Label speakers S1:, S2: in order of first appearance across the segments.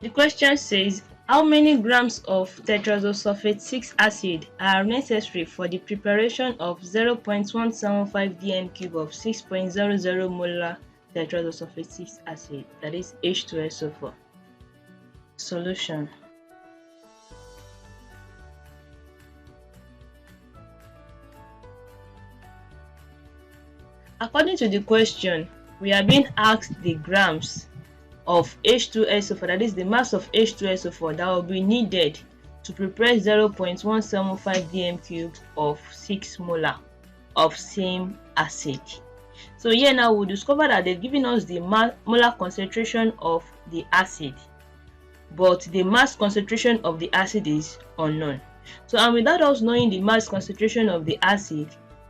S1: The question says, how many grams of tetrazosulfate 6 acid are necessary for the preparation of 0.175 dm cube of 6.00 molar tetrazosulfate 6 acid, that is H2SO4? Solution. According to the question, we are being asked the grams of H2SO4, that is the mass of H2SO4 that will be needed to prepare 0.175 dm cube of 6 molar of same acid. So here now we'll discover that they've given us the molar concentration of the acid, but the mass concentration of the acid is unknown. So, and without us knowing the mass concentration of the acid,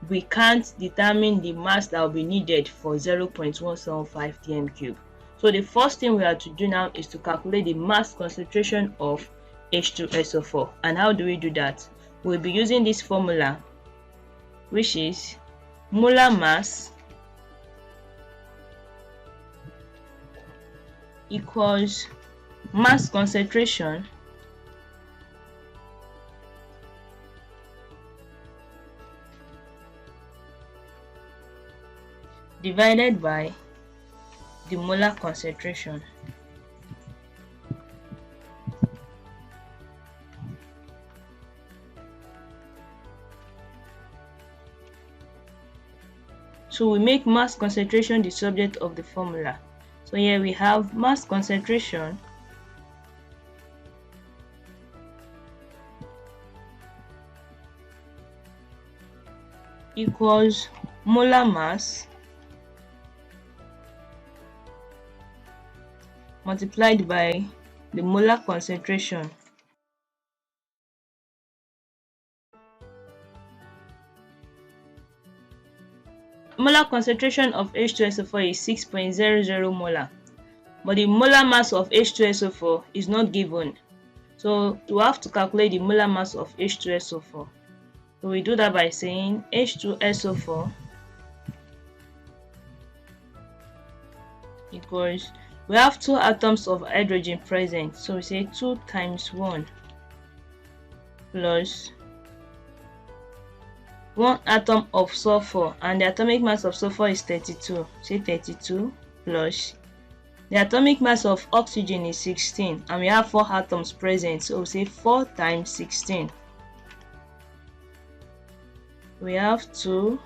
S1: we can't determine the mass that will be needed for 0.175 dm cube. So the first thing we have to do now is to calculate the mass concentration of H2SO4. And how do we do that? We'll be using this formula, which is molar mass equals mass concentration divided by the molar concentration. So we make mass concentration the subject of the formula. So here we have mass concentration equals molar mass multiplied by the molar concentration. Molar concentration of H2SO4 is 6.00 molar, but the molar mass of H2SO4 is not given. So we have to calculate the molar mass of H2SO4. So we do that by saying H2SO4 equals, we have 2 atoms of hydrogen present, so we say 2 times 1 plus 1 atom of sulfur, and the atomic mass of sulfur is 32. Say 32 plus the atomic mass of oxygen is 16, and we have 4 atoms present, so we say 4 times 16. We have 2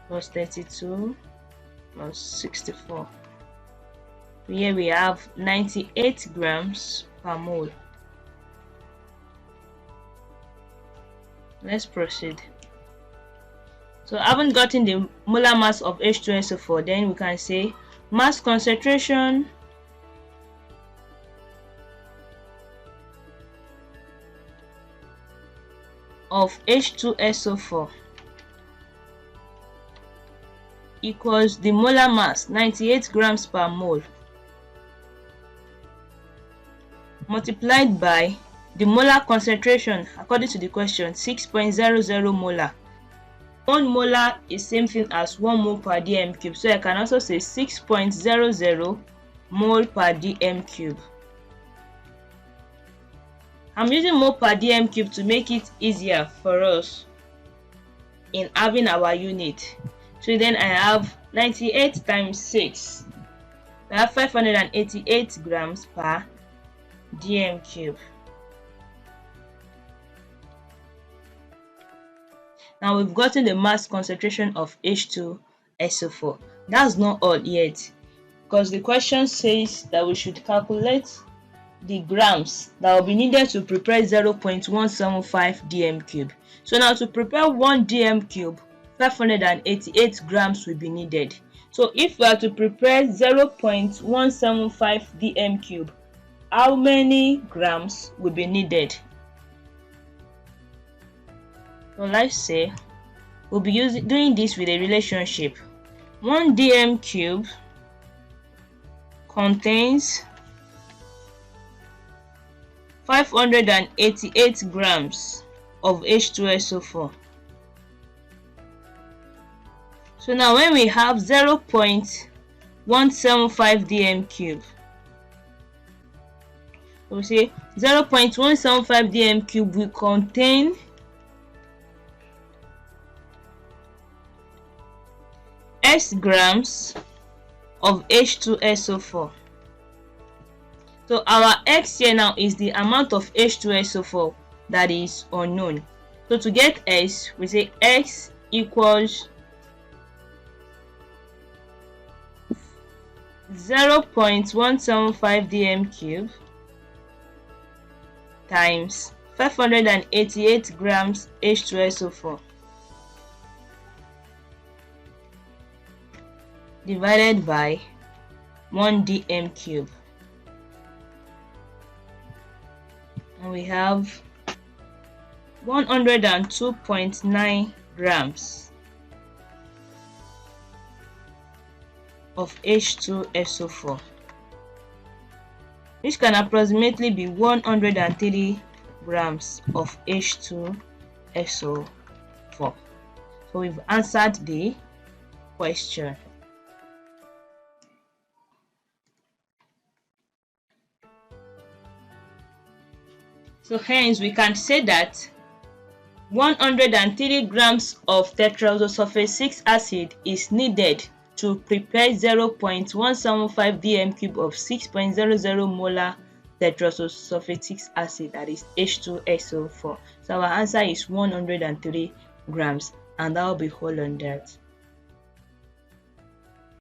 S1: plus 32 plus 64. Here we have 98 grams per mole. Let's proceed. So I haven't gotten the molar mass of H2SO4, then we can say mass concentration of H2SO4 equals the molar mass 98 grams per mole multiplied by the molar concentration according to the question, 6.00 molar. 1 molar is same thing as 1 mole per dm cube, so I can also say 6.00 mole per dm cube. I'm using mole per dm cube to make it easier for us in having our unit. So then I have 98 times 6. I have 588 grams per dm cube. Now we've gotten the mass concentration of H2SO4. That's not all yet, because the question says that we should calculate the grams that will be needed to prepare 0.175 dm cube. So now to prepare 1 dm cube, 588 grams will be needed. So if we are to prepare 0.175 dm cube, how many grams will be needed? So let's say we'll be doing this with a relationship. 1 dm cube contains 588 grams of H2SO4. So now when we have 0.175 dm cube, So we say 0.175 dm cube will contain x grams of H2SO4. So our x here now is the amount of H2SO4 that is unknown. So to get x, we say x equals 0.175 dm cube times 588 grams H2SO4 divided by 1 dm cube, and we have 102.9 grams of H2SO4, which can approximately be 103 grams of H2SO4. So we've answered the question. So hence we can say that 103 grams of tetraoxosulfate 6 acid is needed to prepare 0.175 dm cube of 6.00 molar tetraoxosulfate 6 acid, that is H2SO4. So our answer is 103 grams, and that will be all on that.